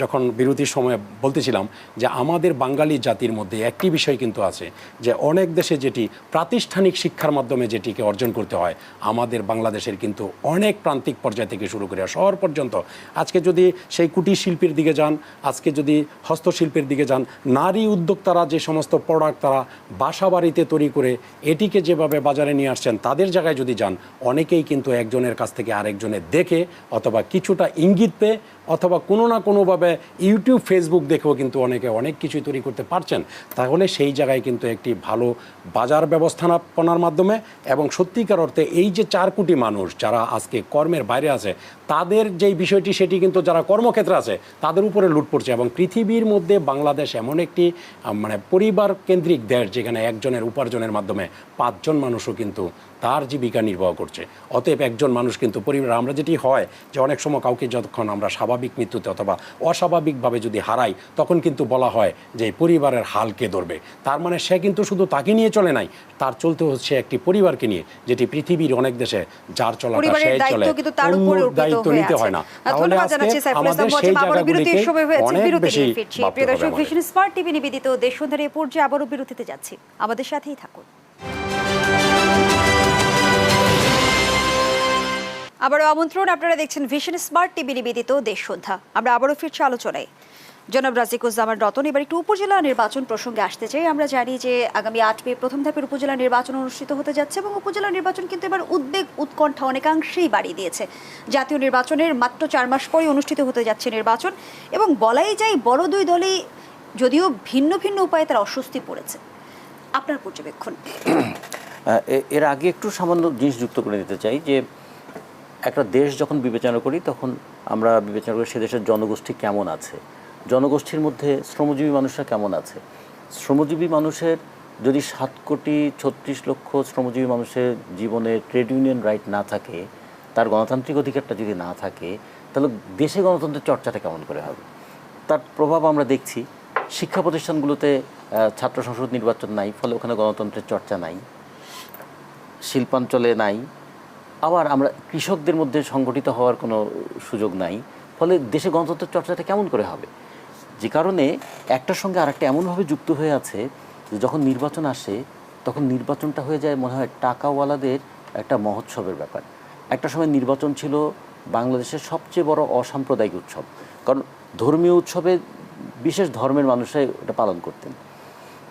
যখন বিরতির সময় বলতেছিলাম যে আমাদের বাঙালি জাতির মধ্যে একটি বিষয় কিন্তু আছে যে অনেক দেশে যেটি প্রাতিষ্ঠানিক শিক্ষার মাধ্যমে যেটিকে অর্জন করতে হয়, আমাদের বাংলাদেশের কিন্তু অনেক প্রান্তিক পর্যায় থেকে শুরু করে শহর পর্যন্ত, আজকে যদি সেই কুটির শিল্পের দিকে যান, আজকে যদি হস্তশিল্পের দিকে যান, নারী উদ্যোক্তারা যে সমস্ত প্রোডাক্ট তারা বাসা বাড়িতে তৈরি করে এটিকে যেভাবে বাজারে নিয়ে আসছেন, তাদের জায়গায় যদি যান, অনেকেই কিন্তু একজনের কাছ থেকে আরেকজনের দেখে অথবা কিছুটা ইঙ্গিত পেয়ে অথবা কোনো না কোনোভাবে ইউটিউব ফেসবুক দেখেও কিন্তু অনেকে অনেক কিছুই তৈরি করতে পারছেন। তাহলে সেই জায়গায় কিন্তু একটি ভালো বাজার ব্যবস্থাপনার মাধ্যমে এবং সত্যিকার অর্থে এই যে 4 কোটি মানুষ যারা আজকে কর্মের বাইরে আছে, তাদের যেই বিষয়টি সেটি কিন্তু যারা কর্মক্ষেত্রে আছে তাদের উপরে লুট পড়ছে। এবং পৃথিবীর মধ্যে বাংলাদেশ এমন একটি মানে পরিবার কেন্দ্রিক দেশ যেখানে একজনের উপার্জনের মাধ্যমে 5 জন মানুষও কিন্তু তার জীবিকা নির্বাহ করছে। অতএব একজন মানুষ কিন্তু পরিবার, আমরা যেটি হয় যে অনেক সময় কাউকে যতক্ষণ আমরা স্বাভাবিক মৃত্যুতে অথবা অস্বাভাবিকভাবে যদি হারাই, তখন কিন্তু বলা হয় যে পরিবারের হাল কে ধরবে। তার মানে সে কিন্তু শুধু তাকে নিয়ে চলে নাই, তার চলতে হচ্ছে একটি পরিবারকে নিয়ে, যেটি পৃথিবীর অনেক দেশে যার চলাটা সে চলে, অন্য দায়িত্ব নিতে হয় না। তাহলে আজকে আমাদের সেই জায়গাগুলিতে অনেক বেশি ভাবতে হবে আমাদের। ভিশন স্মার্ট টিভি নিবেদিত দেশ সন্ধ্যার এই পর্যায়ে আবারও বিরতিতে যাচ্ছি, আমাদের সাথেই থাকুন। আবারও আমন্ত্রণ, আপনারা দেখছেন ভিশন স্মার্ট টিভি নিবেদিত দেশ সন্ধ্যা। আমরা আবারও ফিরছি আলোচনায়। জনাব রাজিকুজ্জামান রতন, এবার একটু উপজেলা নির্বাচন প্রসঙ্গে আসতে চাই। আমরা জানি যে আগামী 8 মে প্রথম ধাপের উপজেলা নির্বাচন অনুষ্ঠিত হতে যাচ্ছে এবং উপজেলা নির্বাচন কিন্তু এবার উদ্বেগ উৎকণ্ঠা অনেকাংশেই বাড়িয়ে দিয়েছে। জাতীয় নির্বাচনের মাত্র 4 মাস পরে অনুষ্ঠিত হতে যাচ্ছে নির্বাচন এবং বলাই যায় বড় দুই দলই যদিও ভিন্ন ভিন্ন উপায়ে তারা অস্বস্তি পড়েছে। আপনার পর্যবেক্ষণ? এর আগে একটু সামান্য জিনিস যুক্ত করে দিতে চাই যে একটা দেশ যখন বিবেচনা করি তখন আমরা বিবেচনা করি সে দেশের জনগোষ্ঠী কেমন আছে, জনগোষ্ঠীর মধ্যে শ্রমজীবী মানুষরা কেমন আছে। শ্রমজীবী মানুষের যদি 7,36,00,000 শ্রমজীবী মানুষের জীবনে ট্রেড ইউনিয়ন রাইট না থাকে, তার গণতান্ত্রিক অধিকারটা যদি না থাকে, তাহলে দেশে গণতন্ত্রের চর্চাটা কেমন করে হবে? তার প্রভাব আমরা দেখছি। শিক্ষা প্রতিষ্ঠানগুলোতে ছাত্র সংসদ নির্বাচন নাই, ফলে ওখানে গণতন্ত্রের চর্চা নাই। শিল্পাঞ্চলে নাই। আবার আমরা কৃষকদের মধ্যে সংগঠিত হওয়ার কোনো সুযোগ নাই, ফলে দেশে গণতন্ত্রের চর্চাটা কেমন করে হবে? যে কারণে একটার সঙ্গে আরেকটা এমনভাবে যুক্ত হয়ে আছে যে যখন নির্বাচন আসে তখন নির্বাচনটা হয়ে যায় মনে হয় টাকাওয়ালাদের একটা মহোৎসবের ব্যাপার। একটা সময় নির্বাচন ছিল বাংলাদেশের সবচেয়ে বড় অসাম্প্রদায়িক উৎসব, কারণ ধর্মীয় উৎসবে বিশেষ ধর্মের মানুষরাই এটা পালন করতেন।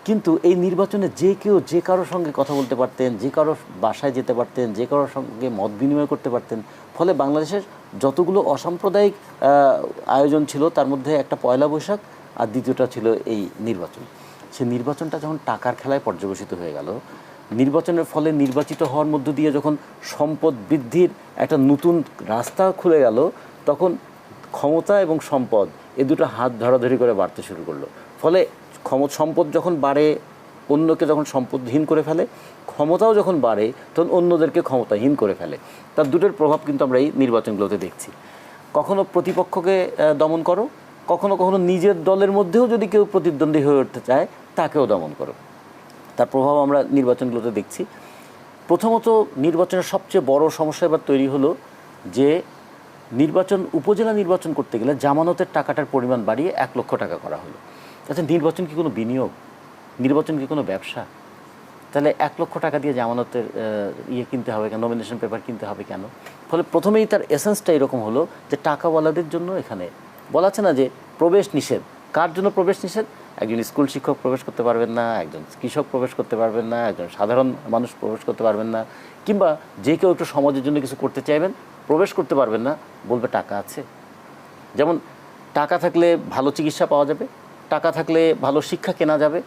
কিন্তু এই নির্বাচনে যে কেউ যে কারোর সঙ্গে কথা বলতে পারতেন, যে কারোর বাসায় যেতে পারতেন, যে কারোর সঙ্গে মত বিনিময় করতে পারতেন। ফলে বাংলাদেশের যতগুলো অসাম্প্রদায়িক আয়োজন ছিল তার মধ্যে একটা পয়লা বৈশাখ আর দ্বিতীয়টা ছিল এই নির্বাচন। সেই নির্বাচনটা যখন টাকার খেলায় পর্যবসিত হয়ে গেল, নির্বাচনের ফলে নির্বাচিত হওয়ার মধ্য দিয়ে যখন সম্পদ বৃদ্ধির একটা নতুন রাস্তা খুলে গেল, তখন ক্ষমতা এবং সম্পদ এ দুটো হাত ধরাধরি করে বাড়তে শুরু করলো। ফলে সম্পদ যখন বাড়ে, অন্যকে যখন সম্পদহীন করে ফেলে, ক্ষমতাও যখন বাড়ে তখন অন্যদেরকে ক্ষমতাহীন করে ফেলে। তার দুটোর প্রভাব কিন্তু আমরা এই নির্বাচনগুলোতে দেখছি। কখনো প্রতিপক্ষকে দমন করো, কখনো কখনো নিজের দলের মধ্যেও যদি কেউ প্রতিদ্বন্দ্বী হয়ে উঠতে চায় তাকেও দমন করো। তার প্রভাব আমরা নির্বাচনগুলোতে দেখছি। প্রথমত নির্বাচনের সবচেয়ে বড় সমস্যা এবার তৈরি হলো যে উপজেলা নির্বাচন করতে গেলে জামানতের টাকাটার পরিমাণ বাড়িয়ে 1 লক্ষ টাকা করা হলো। আচ্ছা, নির্বাচন কি কোনো বিনিয়োগ? নির্বাচন কি কোনো ব্যবসা? তাহলে 1 লক্ষ টাকা দিয়ে জামানতের কিনতে হবে কেন, নমিনেশন পেপার কিনতে হবে কেন? ফলে প্রথমেই তার এসেন্সটা এরকম হলো যে টাকাওয়ালাদের জন্য এখানে বলা আছে না যে প্রবেশ নিষেধ। কার জন্য প্রবেশ নিষেধ? একজন স্কুল শিক্ষক প্রবেশ করতে পারবেন না, একজন কৃষক প্রবেশ করতে পারবেন না, একজন সাধারণ মানুষ প্রবেশ করতে পারবেন না, কিংবা যে কেউ একটু সমাজের জন্য কিছু করতে চাইবেন প্রবেশ করতে পারবেন না, বলবে টাকা আছে। যেমন টাকা থাকলে ভালো চিকিৎসা পাওয়া যাবে, টাকা থাকলে ভালো শিক্ষা কেনা যাবে,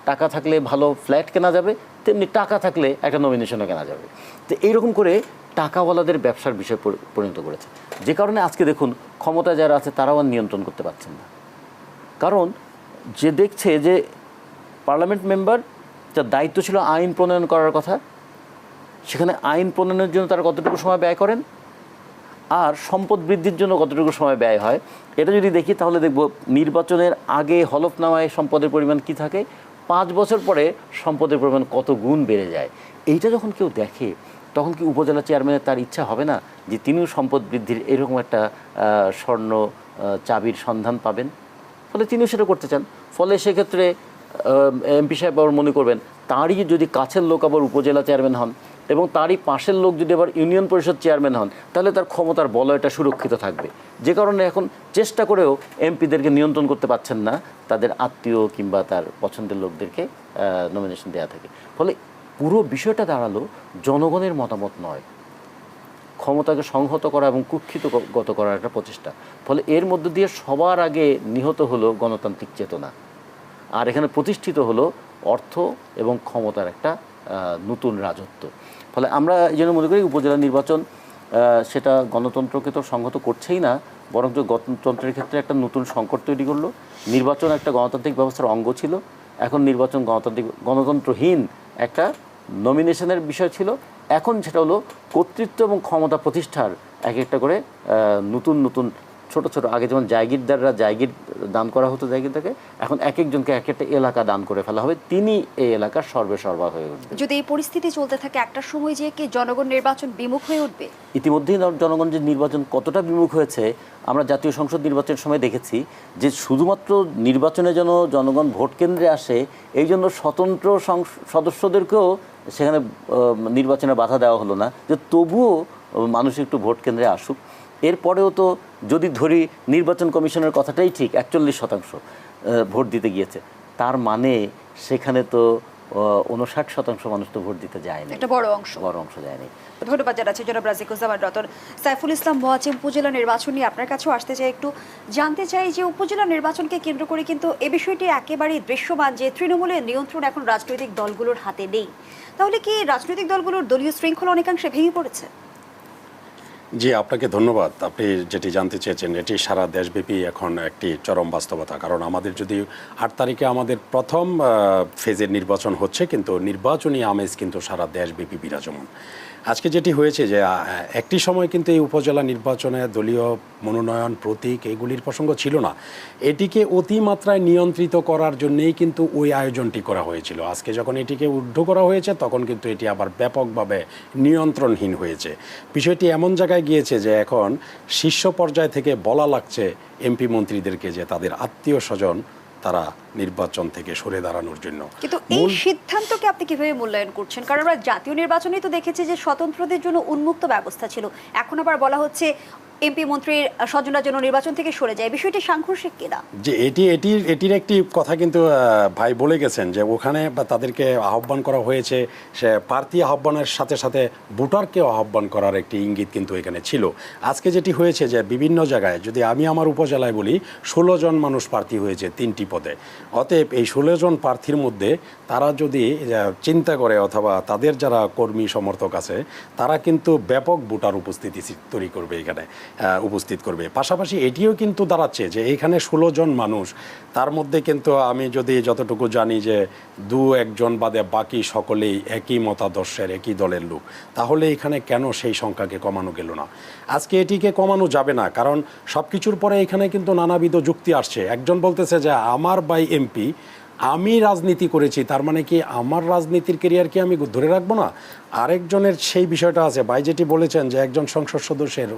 টাকা থাকলে ভালো ফ্ল্যাট কেনা যাবে, তেমনি টাকা থাকলে একটা নমিনেশনও কেনা যাবে। তো এইরকম করে টাকাওয়ালাদের ব্যবসার বিষয় পরিণত করেছে। যে কারণে আজকে দেখুন ক্ষমতা যারা আছে তারাও আর নিয়ন্ত্রণ করতে পারছেন না। কারণ যে দেখছে যে পার্লামেন্ট মেম্বার যার দায়িত্ব ছিল আইন প্রণয়ন করার কথা, সেখানে আইন প্রণয়নের জন্য তারা কতটুকু সময় ব্যয় করেন আর সম্পদ বৃদ্ধির জন্য কতটুকু সময় ব্যয় হয়, এটা যদি দেখি তাহলে দেখব নির্বাচনের আগে হলফনামায় সম্পদের পরিমাণ কি থাকে, 5 বছর পরে সম্পদের পরিমাণ কত গুণ বেড়ে যায়। এইটা যখন কেউ দেখে তখন কি উপজেলা চেয়ারম্যানের তার ইচ্ছা হবে না যে তিনিও সম্পদ বৃদ্ধির এরকম একটা স্বর্ণ চাবির সন্ধান পাবেন? ফলে তিনিও সেটা করতে চান। ফলে সেক্ষেত্রে এমপি সাহেব আবার মনে করবেন তারই যদি কাছের লোক আবার উপজেলা চেয়ারম্যান হন এবং তারই পাশের লোক যদি আবার ইউনিয়ন পরিষদ চেয়ারম্যান হন, তাহলে তার ক্ষমতার বলয়টা সুরক্ষিত থাকবে। যে কারণে এখন চেষ্টা করেও এমপিদেরকে নিয়ন্ত্রণ করতে পারছেন না, তাদের আত্মীয় কিংবা তার পছন্দের লোকদেরকে নমিনেশন দেওয়া থাকে। ফলে পুরো বিষয়টা দাঁড়ালো জনগণের মতামত নয়, ক্ষমতাকে সংহত করা এবং কুক্ষিতগত করার একটা প্রচেষ্টা। ফলে এর মধ্য দিয়ে সবার আগে নিহত হলো গণতান্ত্রিক চেতনা, আর এখানে প্রতিষ্ঠিত হলো অর্থ এবং ক্ষমতার একটা নতুন রাজত্ব। ফলে আমরা এই জন্য মনে করি উপজেলা নির্বাচন সেটা গণতন্ত্রকে তো সংহত করছেই না, বরঞ্চ গণতন্ত্রের ক্ষেত্রে একটা নতুন সংকট তৈরি করলো। নির্বাচন একটা গণতান্ত্রিক ব্যবস্থার অঙ্গ ছিল, এখন নির্বাচন গণতন্ত্রহীন একটা নমিনেশনের বিষয় ছিল। এখন সেটা হলো কর্তৃত্ব এবং ক্ষমতা প্রতিষ্ঠার এক একটা করে নতুন নতুন ছোট ছোট, আগে যেমন জায়গিরদাররা জায়গির দান করা হতো জায়গিরদারকে, এখন এক একজনকে এক একটা এলাকা দান করে ফেলা হবে, তিনি এই এলাকার সর্বেসর্বা হয়ে উঠবে। যদি এই পরিস্থিতি চলতে থাকে একটা সময় যে কি জনগণ নির্বাচন বিমুখ হয়ে উঠবে? ইতিমধ্যেই জনগণ যে নির্বাচন কতটা বিমুখ হয়েছে আমরা জাতীয় সংসদ নির্বাচনের সময় দেখেছি, যে শুধুমাত্র নির্বাচনে যেন জনগণ ভোট কেন্দ্রে আসে এই জন্য স্বতন্ত্র সদস্যদেরকেও সেখানে নির্বাচনে বাধা দেওয়া হলো না, যে তবুও মানুষ একটু ভোট কেন্দ্রে আসুক। এরপরেও তো যদি ধরি নির্বাচন কমিশনের কথাটাই ঠিক, 41% ভোট দিতে গিয়েছে, তার মানে সেখানে তো 59% মানুষ তো ভোট দিতে যায়নি, একটা বড় অংশ যায়নি। ধন্যবাদ জানাচ্ছি জনাব রাজিকুজ্জামান রতন। সাইফুল ইসলাম মোয়াজ্জেম, উপজেলা নির্বাচন নিয়ে আপনার কাছেও আসতে চাই, একটু জানতে চাই যে উপজেলা নির্বাচনকে কেন্দ্র করে কিন্তু এ বিষয়টি একেবারেই দৃশ্যমান যে তৃণমূলের নিয়ন্ত্রণ এখন রাজনৈতিক দলগুলোর হাতে নেই। তাহলে কি রাজনৈতিক দলগুলোর দলীয় শৃঙ্খলা অনেকাংশে ভেঙে পড়েছে? জি, আপনাকে ধন্যবাদ। আপনি যেটি জানতে চেয়েছেন এটি সারা দেশব্যাপী এখন একটি চরম বাস্তবতা। কারণ আমাদের যদি 8 তারিখে আমাদের প্রথম ফেজের নির্বাচন হচ্ছে, কিন্তু নির্বাচনী আমেজ কিন্তু সারা দেশব্যাপী বিরাজমান। আজকে যেটি হয়েছে যে একটি সময় কিন্তু এই উপজেলা নির্বাচনে দলীয় মনোনয়ন, প্রতীক এগুলির প্রসঙ্গ ছিল না। এটিকে অতিমাত্রায় নিয়ন্ত্রিত করার জন্যেই কিন্তু ওই আয়োজনটি করা হয়েছিল। আজকে যখন এটিকে ঊর্ধ্ব করা হয়েছে তখন কিন্তু এটি আবার ব্যাপকভাবে নিয়ন্ত্রণহীন হয়েছে। বিষয়টি এমন জায়গায় গিয়েছে যে এখন শীর্ষ পর্যায় থেকে বলা লাগছে এমপি মন্ত্রীদেরকে যে তাদের আত্মীয় স্বজন তারা নির্বাচন থেকে সরে দাঁড়ানোর জন্য। কিন্তু এই সিদ্ধান্তকে আপনি কিভাবে মূল্যায়ন করছেন? কারণ আমরা জাতীয় নির্বাচনে তো দেখেছি যে স্বতন্ত্রদের জন্য উন্মুক্ত ব্যবস্থা ছিল, এখন আবার বলা হচ্ছে এমপি মন্ত্রীর স্বজনরা যেন নির্বাচন থেকে সরে যায়। বিষয়টি সাংঘর্ষিক কিনা? যে এটির একটি কথা কিন্তু ভাই বলে গেছেন যে ওখানে তাদেরকে আহ্বান করা হয়েছে, সে প্রার্থী আহ্বানের সাথে সাথে ভোটারকেও আহ্বান করার একটি ইঙ্গিত কিন্তু এখানে ছিল। আজকে যেটি হয়েছে যে বিভিন্ন জায়গায়, যদি আমি আমার উপজেলায় বলি, 16 জন মানুষ প্রার্থী হয়েছে 3টি পদে। অতএব এই 16 জন প্রার্থীর মধ্যে তারা যদি চিন্তা করে অথবা তাদের যারা কর্মী সমর্থক আছে তারা কিন্তু ব্যাপক ভোটার উপস্থিতি তৈরি করবে, এখানে উপস্থিত করবে। পাশাপাশি এটিও কিন্তু দাঁড়াচ্ছে যে এখানে 16 জন মানুষ, তার মধ্যে কিন্তু আমি যদি যতটুকু জানি যে 2-1 জন বাদে বাকি সকলেই একই মতাদর্শের, একই দলের লোক, তাহলে এখানে কেন সেই সংখ্যাকে কমানো গেল না? আজকে এটিকে কমানো যাবে না, কারণ সব কিছুর পরে এখানে কিন্তু নানাবিধ যুক্তি আসছে। একজন বলতেছে যে আমার ভাই এমপি, আমি রাজনীতি করেছি, তার মানে কি আমার রাজনীতির কেরিয়ার কি আমি ধরে রাখবো না? আরেকজনের সেই বিষয়টা আছে, ভাই যেটি বলেছেন যে একজন সংসদ সদস্যের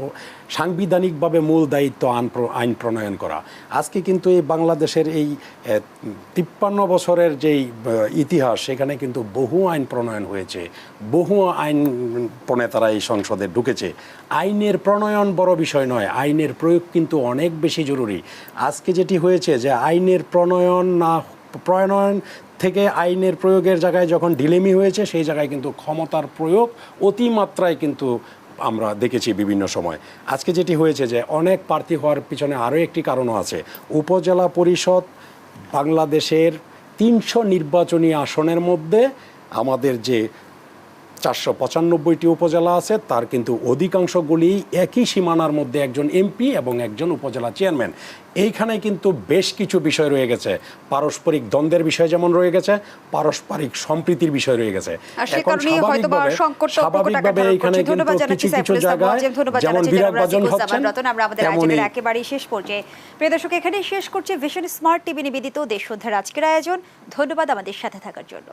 সাংবিধানিকভাবে মূল দায়িত্ব আইন প্রণয়ন করা। আজকে কিন্তু এই বাংলাদেশের এই 53 বছরের যেই ইতিহাস, সেখানে কিন্তু বহু আইন প্রণয়ন হয়েছে, বহু আইন প্রণেতারা এই সংসদে ঢুকেছে। আইনের প্রণয়ন বড় বিষয় নয়, আইনের প্রয়োগ কিন্তু অনেক বেশি জরুরি। আজকে যেটি হয়েছে যে আইনের প্রণয়ন থেকে আইনের প্রয়োগের জায়গায় যখন ঢিলেমি হয়েছে, সেই জায়গায় কিন্তু ক্ষমতার প্রয়োগ অতিমাত্রায় কিন্তু আমরা দেখেছি বিভিন্ন সময়। আজকে যেটি হয়েছে যে অনেক প্রার্থী হওয়ার পিছনে আরও একটি কারণও আছে। উপজেলা পরিষদ বাংলাদেশের 300 নির্বাচনী আসনের মধ্যে আমাদের যে 495টি উপজেলা আছে, তার কিন্তু অধিকাংশগুলি একই সীমানার মধ্যে একজন এমপি এবং একজন উপজেলা চেয়ারম্যান। এইখানে কিন্তু বেশ কিছু বিষয় রয়ে গেছে, পারস্পরিক দ্বন্দ্বের বিষয় যেমন রয়ে গেছে, পারস্পরিক সম্প্রীতির বিষয় রয়ে গেছে। এখন স্বাভাবিকভাবে এখানে কিন্তু কিছু কিছু জায়গায় যেমন বিরাগভাজন হচ্ছেন, আমরা আমাদের আয়োজনের একেবারেই শেষ পর্যায়ে। প্রিয় দর্শক, এখানেই শেষ করছে ভিশন স্মার্ট টিভি নিবেদিত দেশ সন্ধ্যার আজকের আয়োজন। ধন্যবাদ আমাদের সাথে থাকার জন্য।